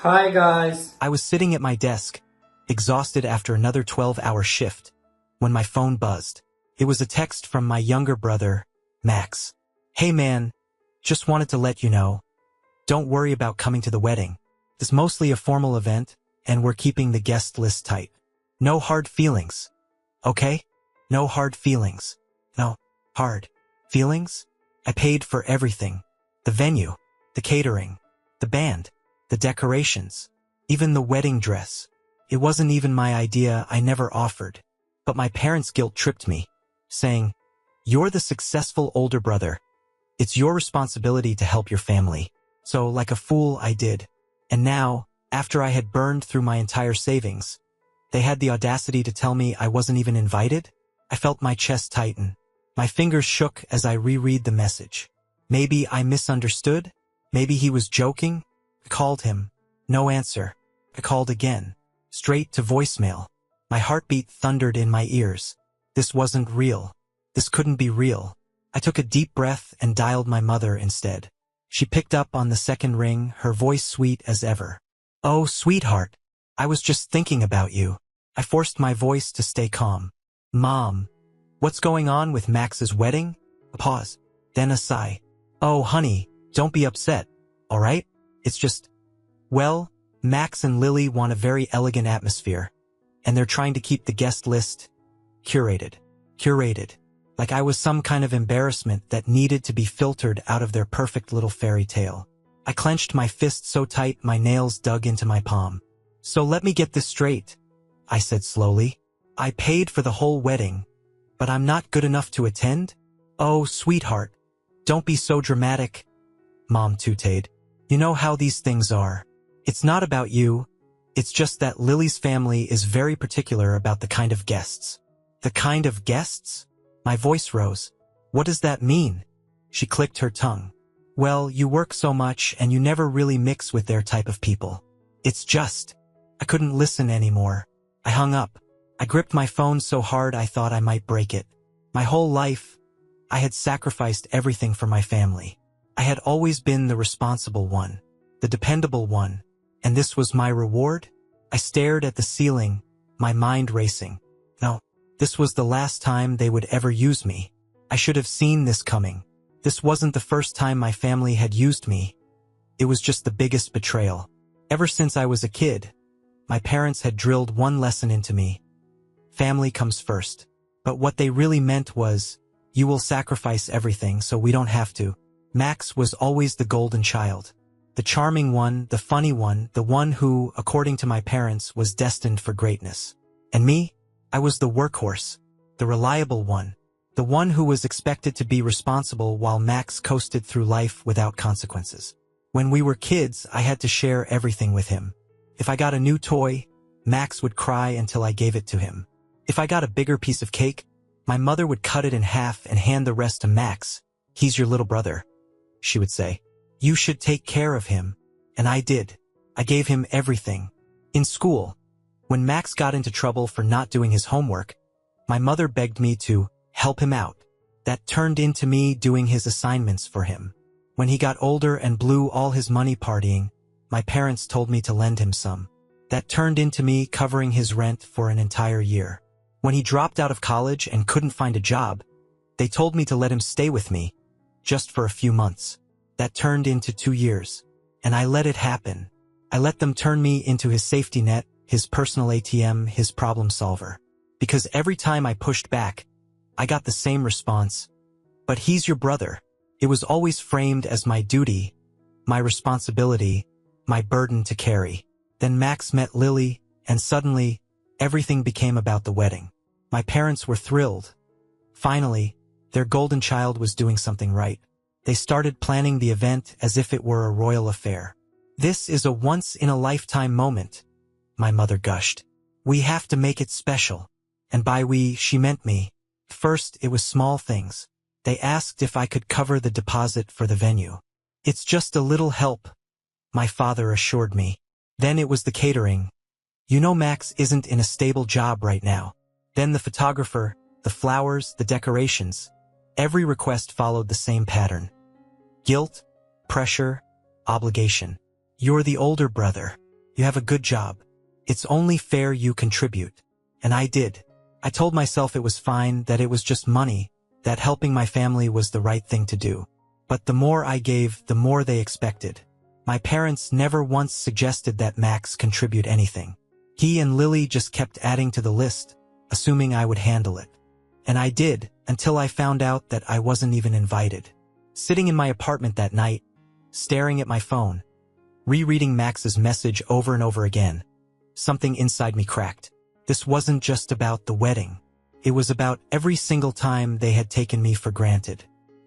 Hi guys. I was sitting at my desk, exhausted after another 12-hour shift, when my phone buzzed. It was a text from my younger brother, Max. "Hey man, just wanted to let you know. Don't worry about coming to the wedding. It's mostly a formal event, and we're keeping the guest list tight. No hard feelings. Okay? No hard feelings. No hard feelings? I paid for everything. The venue, the catering, the band, the decorations, even the wedding dress. It wasn't even my idea, I never offered. But my parents guilt-tripped me, saying, 'You're the successful older brother. It's your responsibility to help your family.' So, like a fool, I did. And now, after I had burned through my entire savings, they had the audacity to tell me I wasn't even invited? I felt my chest tighten. My fingers shook as I reread the message. Maybe I misunderstood? Maybe he was joking? I called him. No answer. I called again. Straight to voicemail. My heartbeat thundered in my ears. This wasn't real. This couldn't be real. I took a deep breath and dialed my mother instead. She picked up on the second ring, her voice sweet as ever. "Oh, sweetheart. I was just thinking about you." I forced my voice to stay calm. "Mom, what's going on with Max's wedding?" A pause, then a sigh. "Oh, honey, don't be upset, all right? It's just, well, Max and Lily want a very elegant atmosphere, and they're trying to keep the guest list curated. Curated. Like I was some kind of embarrassment that needed to be filtered out of their perfect little fairy tale." I clenched my fist so tight my nails dug into my palm. "So let me get this straight," I said slowly. "I paid for the whole wedding, but I'm not good enough to attend?" "Oh, sweetheart, don't be so dramatic," Mom tutored. "You know how these things are. It's not about you. It's just that Lily's family is very particular about the kind of guests." "The kind of guests?" My voice rose. "What does that mean?" She clicked her tongue. "Well, you work so much and you never really mix with their type of people. It's just..." I couldn't listen anymore. I hung up. I gripped my phone so hard I thought I might break it. My whole life, I had sacrificed everything for my family. I had always been the responsible one, the dependable one, and this was my reward? I stared at the ceiling, my mind racing. No, this was the last time they would ever use me. I should have seen this coming. This wasn't the first time my family had used me. It was just the biggest betrayal. Ever since I was a kid, my parents had drilled one lesson into me. Family comes first. But what they really meant was, you will sacrifice everything so we don't have to. Max was always the golden child. The charming one, the funny one, the one who, according to my parents, was destined for greatness. And me? I was the workhorse, the reliable one, the one who was expected to be responsible while Max coasted through life without consequences. When we were kids, I had to share everything with him. If I got a new toy, Max would cry until I gave it to him. If I got a bigger piece of cake, my mother would cut it in half and hand the rest to Max. "He's your little brother," she would say. "You should take care of him." And I did. I gave him everything. In school, when Max got into trouble for not doing his homework, my mother begged me to help him out. That turned into me doing his assignments for him. When he got older and blew all his money partying, my parents told me to lend him some. That turned into me covering his rent for an entire year. When he dropped out of college and couldn't find a job, they told me to let him stay with me, just for a few months. That turned into 2 years. And I let it happen. I let them turn me into his safety net, his personal ATM, his problem solver. Because every time I pushed back, I got the same response. "But he's your brother." It was always framed as my duty, my responsibility, my burden to carry. Then Max met Lily, and suddenly, everything became about the wedding. My parents were thrilled. Finally, their golden child was doing something right. They started planning the event as if it were a royal affair. "This is a once-in-a-lifetime moment," my mother gushed. "We have to make it special." And by we, she meant me. First, it was small things. They asked if I could cover the deposit for the venue. "It's just a little help," my father assured me. Then it was the catering. "You know Max isn't in a stable job right now." Then the photographer, the flowers, the decorations. Every request followed the same pattern. Guilt, pressure, obligation. "You're the older brother. You have a good job. It's only fair you contribute. And I did. I told myself it was fine, that it was just money, that helping my family was the right thing to do. But the more I gave, the more they expected. My parents never once suggested that Max contribute anything. He and Lily just kept adding to the list, assuming I would handle it. And I did, until I found out that I wasn't even invited. Sitting in my apartment that night, staring at my phone, rereading Max's message over and over again, something inside me cracked. This wasn't just about the wedding. It was about every single time they had taken me for granted.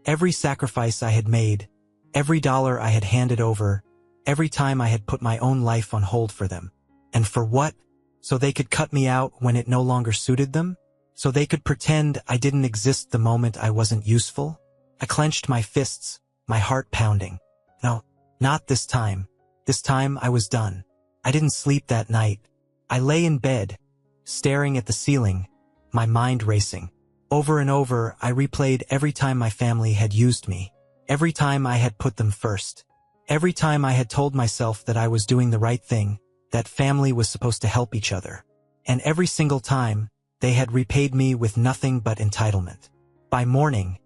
Every sacrifice I had made, every dollar I had handed over, every time I had put my own life on hold for them. And for what? So they could cut me out when it no longer suited them? So they could pretend I didn't exist the moment I wasn't useful? I clenched my fists, my heart pounding. No, not this time. This time I was done. I didn't sleep that night. I lay in bed, staring at the ceiling, my mind racing. Over and over, I replayed every time my family had used me. Every time I had put them first. Every time I had told myself that I was doing the right thing, that family was supposed to help each other. And every single time, they had repaid me with nothing but entitlement. By morning,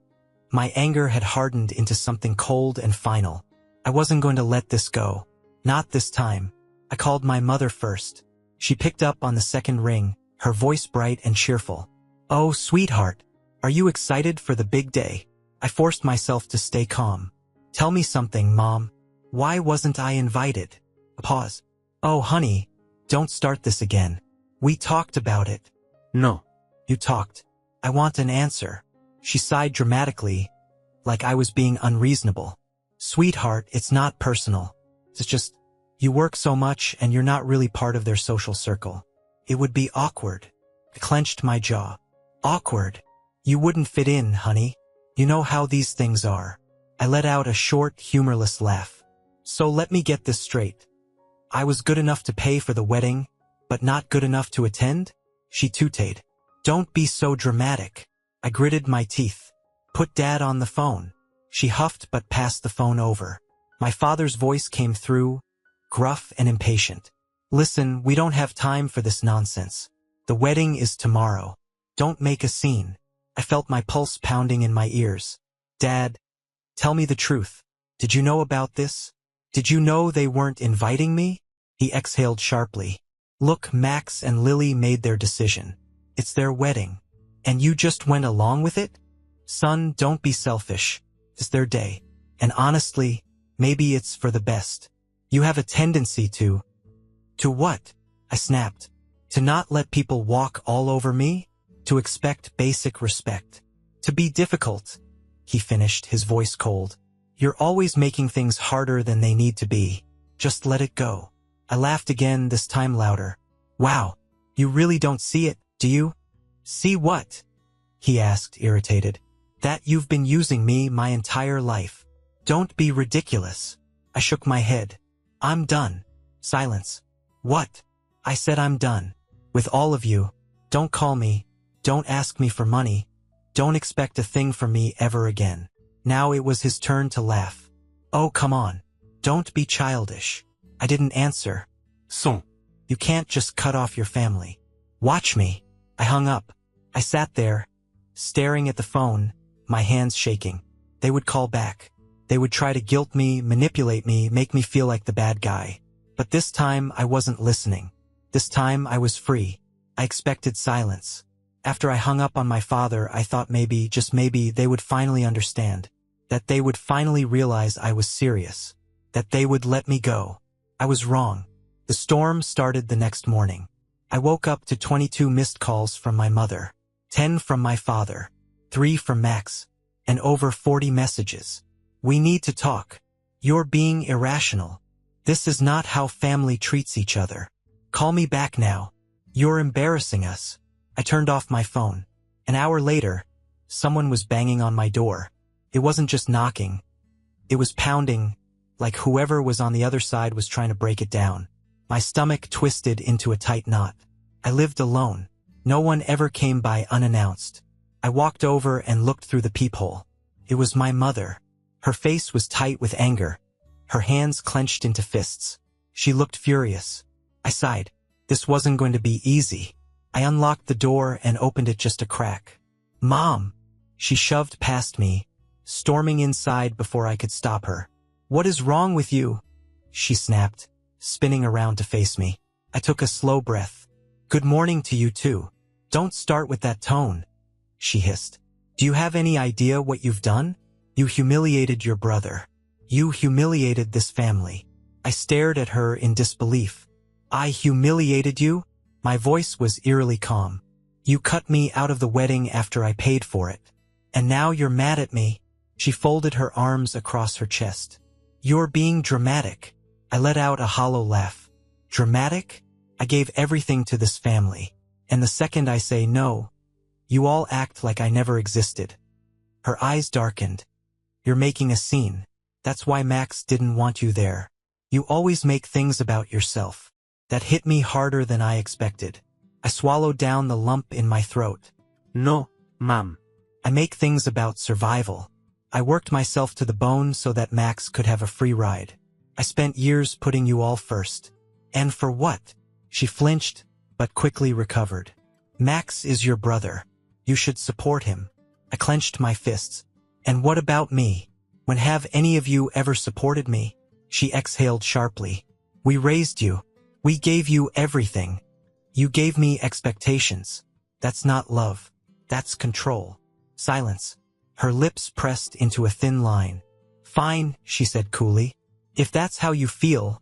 my anger had hardened into something cold and final. I wasn't going to let this go. Not this time. I called my mother first. She picked up on the second ring, her voice bright and cheerful. "Oh, sweetheart, are you excited for the big day?" I forced myself to stay calm. "Tell me something, Mom. Why wasn't I invited?" A pause. "Oh, honey, don't start this again. We talked about it." "No." "You talked. I want an answer." She sighed dramatically, like I was being unreasonable. "Sweetheart, it's not personal. It's just, you work so much and you're not really part of their social circle. It would be awkward." I clenched my jaw. "Awkward? You wouldn't fit in, honey. You know how these things are." I let out a short, humorless laugh. "So let me get this straight. I was good enough to pay for the wedding, but not good enough to attend?" She tooted. "Don't be so dramatic." I gritted my teeth. "Put Dad on the phone." She huffed but passed the phone over. My father's voice came through, gruff and impatient. "Listen, we don't have time for this nonsense. The wedding is tomorrow. Don't make a scene." I felt my pulse pounding in my ears. "Dad, tell me the truth. Did you know about this? Did you know they weren't inviting me?" He exhaled sharply. "Look, Max and Lily made their decision. It's their wedding. And you just went along with it? Son, don't be selfish. It's their day. And honestly, maybe it's for the best. You have a tendency to..." "To what?" I snapped. "To not let people walk all over me? To expect basic respect. To be difficult," he finished, his voice cold. "You're always making things harder than they need to be. Just let it go." I laughed again, this time louder. "Wow, you really don't see it, do you?" "See what?" he asked, irritated. "That you've been using me my entire life. Don't be ridiculous." I shook my head. "I'm done." Silence. "What?" I said, "I'm done. With all of you. Don't call me. Don't ask me for money. Don't expect a thing from me ever again." Now it was his turn to laugh. "Oh, come on. Don't be childish." I didn't answer. "So, you can't just cut off your family. Watch me." I hung up. I sat there, staring at the phone, my hands shaking. They would call back. They would try to guilt me, manipulate me, make me feel like the bad guy. But this time I wasn't listening. This time I was free. I expected silence. After I hung up on my father, I thought maybe, just maybe, they would finally understand. That they would finally realize I was serious. That they would let me go. I was wrong. The storm started the next morning. I woke up to 22 missed calls from my mother, 10 from my father, 3 from Max, and over 40 messages. "We need to talk. You're being irrational. This is not how family treats each other. Call me back now. You're embarrassing us." I turned off my phone. An hour later, someone was banging on my door. It wasn't just knocking. It was pounding, like whoever was on the other side was trying to break it down. My stomach twisted into a tight knot. I lived alone. No one ever came by unannounced. I walked over and looked through the peephole. It was my mother. Her face was tight with anger. Her hands clenched into fists. She looked furious. I sighed. This wasn't going to be easy. I unlocked the door and opened it just a crack. Mom! She shoved past me, storming inside before I could stop her. What is wrong with you? She snapped, spinning around to face me. I took a slow breath. Good morning to you too. Don't start with that tone, she hissed. Do you have any idea what you've done? You humiliated your brother. You humiliated this family. I stared at her in disbelief. I humiliated you? My voice was eerily calm. You cut me out of the wedding after I paid for it. And now you're mad at me. She folded her arms across her chest. You're being dramatic. I let out a hollow laugh. Dramatic? I gave everything to this family. And the second I say no, you all act like I never existed. Her eyes darkened. You're making a scene. That's why Max didn't want you there. You always make things about yourself. That hit me harder than I expected. I swallowed down the lump in my throat. No, Mom. I make things about survival. I worked myself to the bone so that Max could have a free ride. I spent years putting you all first. And for what? She flinched, but quickly recovered. Max is your brother. You should support him. I clenched my fists. And what about me? When have any of you ever supported me? She exhaled sharply. We raised you. We gave you everything. You gave me expectations. That's not love. That's control. Silence. Her lips pressed into a thin line. Fine, she said coolly. If that's how you feel,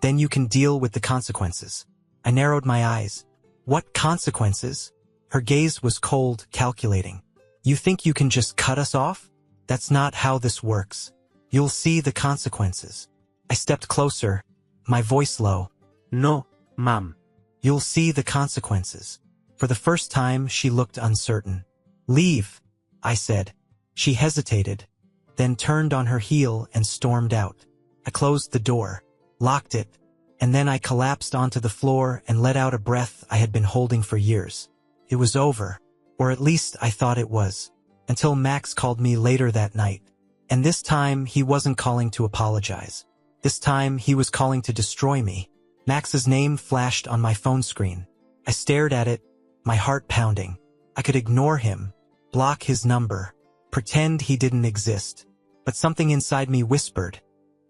then you can deal with the consequences. I narrowed my eyes. What consequences? Her gaze was cold, calculating. You think you can just cut us off? That's not how this works. You'll see the consequences. I stepped closer, my voice low. No, Mom. You'll see the consequences. For the first time, she looked uncertain. Leave, I said. She hesitated, then turned on her heel and stormed out. I closed the door, locked it, and then I collapsed onto the floor and let out a breath I had been holding for years. It was over, or at least I thought it was, until Max called me later that night. And this time, he wasn't calling to apologize. This time, he was calling to destroy me. Max's name flashed on my phone screen. I stared at it, my heart pounding. I could ignore him, block his number, pretend he didn't exist. But something inside me whispered,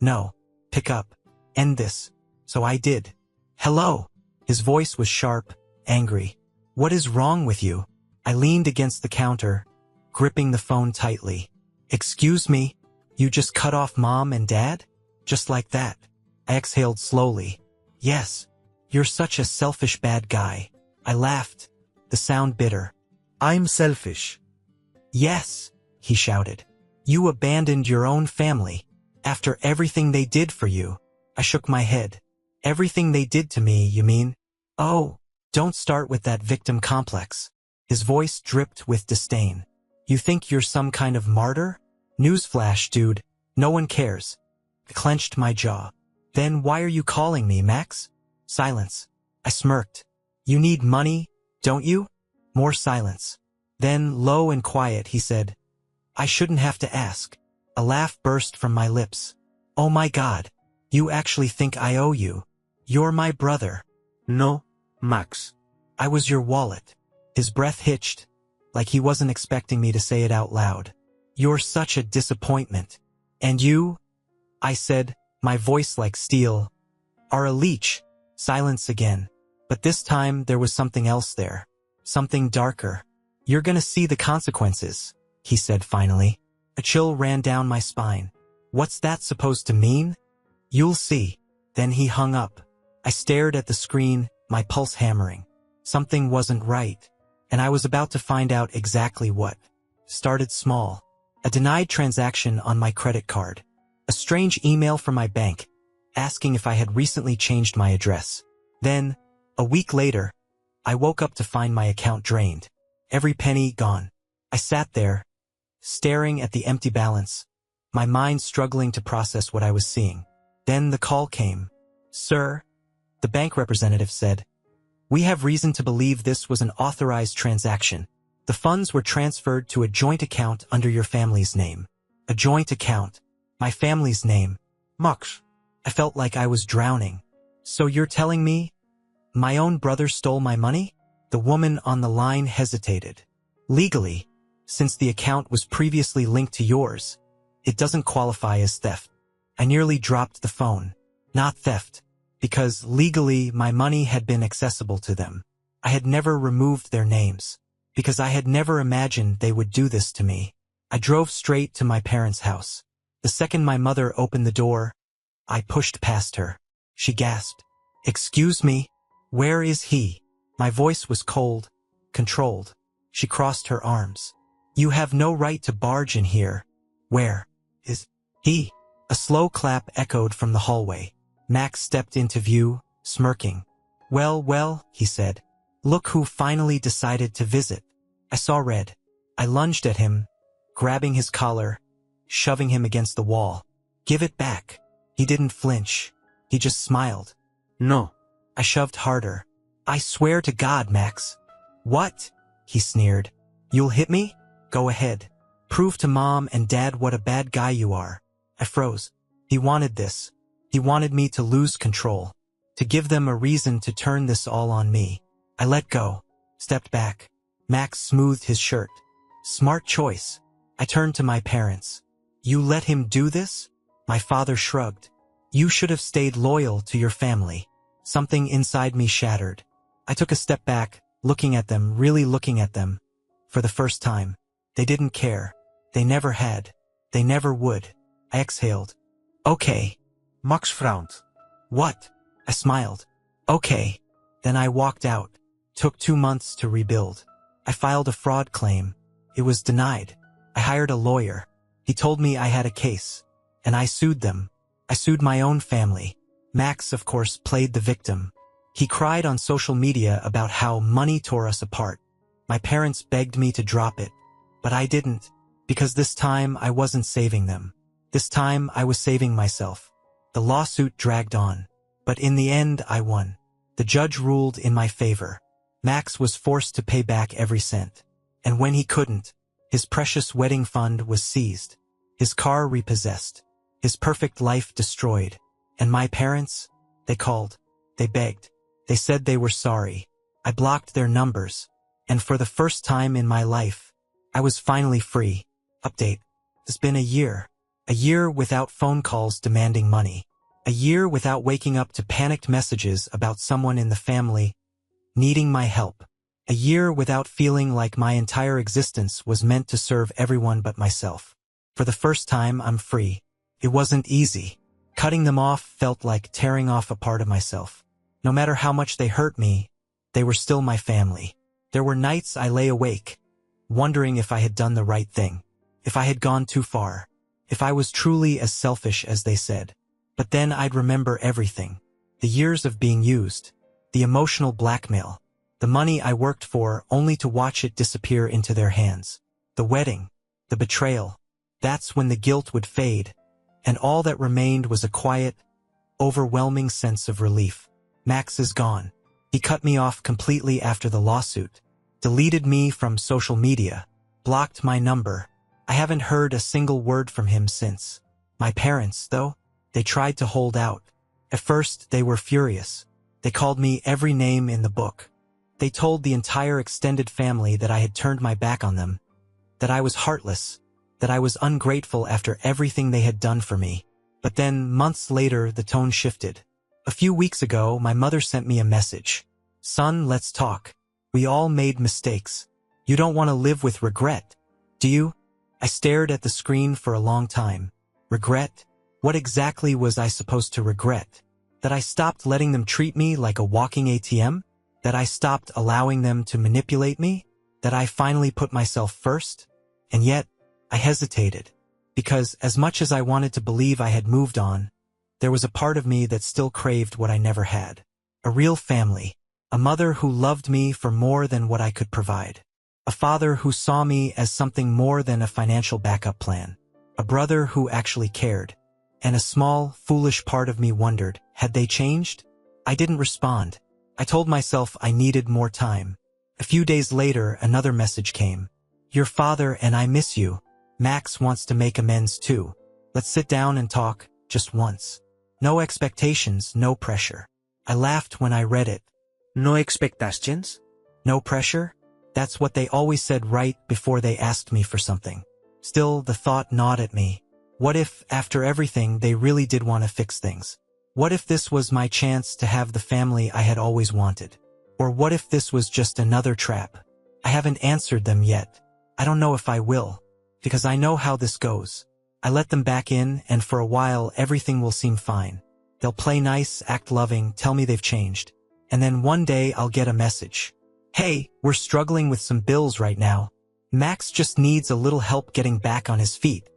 no, pick up, end this. So I did. Hello. His voice was sharp, angry. What is wrong with you? I leaned against the counter, gripping the phone tightly. Excuse me, you just cut off Mom and Dad? Just like that. I exhaled slowly. Yes, you're such a selfish bad guy. I laughed, the sound bitter. I'm selfish. Yes, he shouted. You abandoned your own family. After everything they did for you. I shook my head. Everything they did to me, you mean? Oh, don't start with that victim complex. His voice dripped with disdain. You think you're some kind of martyr? Newsflash, dude. No one cares. I clenched my jaw. Then why are you calling me, Max? Silence. I smirked. You need money, don't you? More silence. Then, low and quiet, he said, I shouldn't have to ask. A laugh burst from my lips. Oh my God. You actually think I owe you? You're my brother. No, Max. I was your wallet. His breath hitched, like he wasn't expecting me to say it out loud. You're such a disappointment. And you? I said, my voice like steel. Are a leech. Silence again. But this time there was something else there. Something darker. You're gonna see the consequences, he said finally. A chill ran down my spine. What's that supposed to mean? You'll see. Then he hung up. I stared at the screen, my pulse hammering. Something wasn't right. And I was about to find out exactly what. Started small. A denied transaction on my credit card. A strange email from my bank, asking if I had recently changed my address. Then, a week later, I woke up to find my account drained. Every penny gone. I sat there, staring at the empty balance, my mind struggling to process what I was seeing. Then the call came. Sir, the bank representative said, we have reason to believe this was an authorized transaction. The funds were transferred to a joint account under your family's name. A joint account. My family's name. Max. I felt like I was drowning. So you're telling me My own brother stole my money? The woman on the line hesitated. Legally, since the account was previously linked to yours, it doesn't qualify as theft. I nearly dropped the phone. Not theft, because legally my money had been accessible to them. I had never removed their names, because I had never imagined they would do this to me. I drove straight to my parents' house. The second my mother opened the door, I pushed past her. She gasped, "Excuse me, where is he?" My voice was cold, controlled. She crossed her arms. "You have no right to barge in here. Where is he?" A slow clap echoed from the hallway. Max stepped into view, smirking. Well, he said. "Look who finally decided to visit." I saw red. I lunged at him, grabbing his collar, shoving him against the wall. "Give it back." He didn't flinch. He just smiled. No. I shoved harder. "I swear to God, Max." "What?" he sneered. "You'll hit me? Go ahead. Prove to Mom and Dad what a bad guy you are." I froze. He wanted this. He wanted me to lose control, to give them a reason to turn this all on me. I let go, stepped back. Max smoothed his shirt. "Smart choice." I turned to my parents. "You let him do this?" My father shrugged. "You should have stayed loyal to your family." Something inside me shattered. I took a step back, looking at them, really looking at them. For the first time, they didn't care. They never had. They never would. I exhaled. "Okay." Max frowned. "What?" I smiled. "Okay." Then I walked out. Took 2 months to rebuild. I filed a fraud claim. It was denied. I hired a lawyer. He told me I had a case. And I sued them. I sued my own family. Max, of course, played the victim. He cried on social media about how money tore us apart. My parents begged me to drop it. But I didn't, because this time I wasn't saving them. This time I was saving myself. The lawsuit dragged on. But in the end, I won. The judge ruled in my favor. Max was forced to pay back every cent. And when he couldn't, his precious wedding fund was seized. His car repossessed. His perfect life destroyed. And my parents? They called. They begged. They said they were sorry. I blocked their numbers. And for the first time in my life, I was finally free. Update. It's been a year. A year without phone calls demanding money. A year without waking up to panicked messages about someone in the family needing my help. A year without feeling like my entire existence was meant to serve everyone but myself. For the first time, I'm free. It wasn't easy. Cutting them off felt like tearing off a part of myself. No matter how much they hurt me, they were still my family. There were nights I lay awake, wondering if I had done the right thing, if I had gone too far, if I was truly as selfish as they said. But then I'd remember everything. The years of being used, the emotional blackmail, the money I worked for only to watch it disappear into their hands, the wedding, the betrayal. That's when the guilt would fade, and all that remained was a quiet, overwhelming sense of relief. Max is gone. He cut me off completely after the lawsuit, deleted me from social media, blocked my number. I haven't heard a single word from him since. My parents, though, they tried to hold out. At first, they were furious. They called me every name in the book. They told the entire extended family that I had turned my back on them, that I was heartless, that I was ungrateful after everything they had done for me. But then, months later, the tone shifted. A few weeks ago, my mother sent me a message. "Son, let's talk. We all made mistakes. You don't want to live with regret, do you?" I stared at the screen for a long time. Regret? What exactly was I supposed to regret? That I stopped letting them treat me like a walking ATM? That I stopped allowing them to manipulate me? That I finally put myself first? And yet, I hesitated. Because as much as I wanted to believe I had moved on, there was a part of me that still craved what I never had. A real family. A mother who loved me for more than what I could provide. A father who saw me as something more than a financial backup plan. A brother who actually cared. And a small, foolish part of me wondered, had they changed? I didn't respond. I told myself I needed more time. A few days later, another message came. "Your father and I miss you. Max wants to make amends too. Let's sit down and talk, just once." No expectations, no pressure. I laughed when I read it. No expectations? No pressure? That's what they always said right before they asked me for something. Still, the thought gnawed at me. What if, after everything, they really did want to fix things? What if this was my chance to have the family I had always wanted? Or what if this was just another trap? I haven't answered them yet. I don't know if I will, because I know how this goes. I let them back in, and for a while everything will seem fine. They'll play nice, act loving, tell me they've changed. And then one day I'll get a message. Hey, we're struggling with some bills right now. Max just needs a little help getting back on his feet.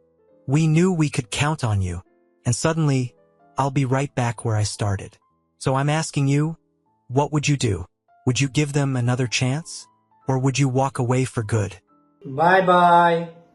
We knew we could count on you. And suddenly, I'll be right back where I started. So I'm asking you, what would you do? Would you give them another chance? Or would you walk away for good? Bye bye.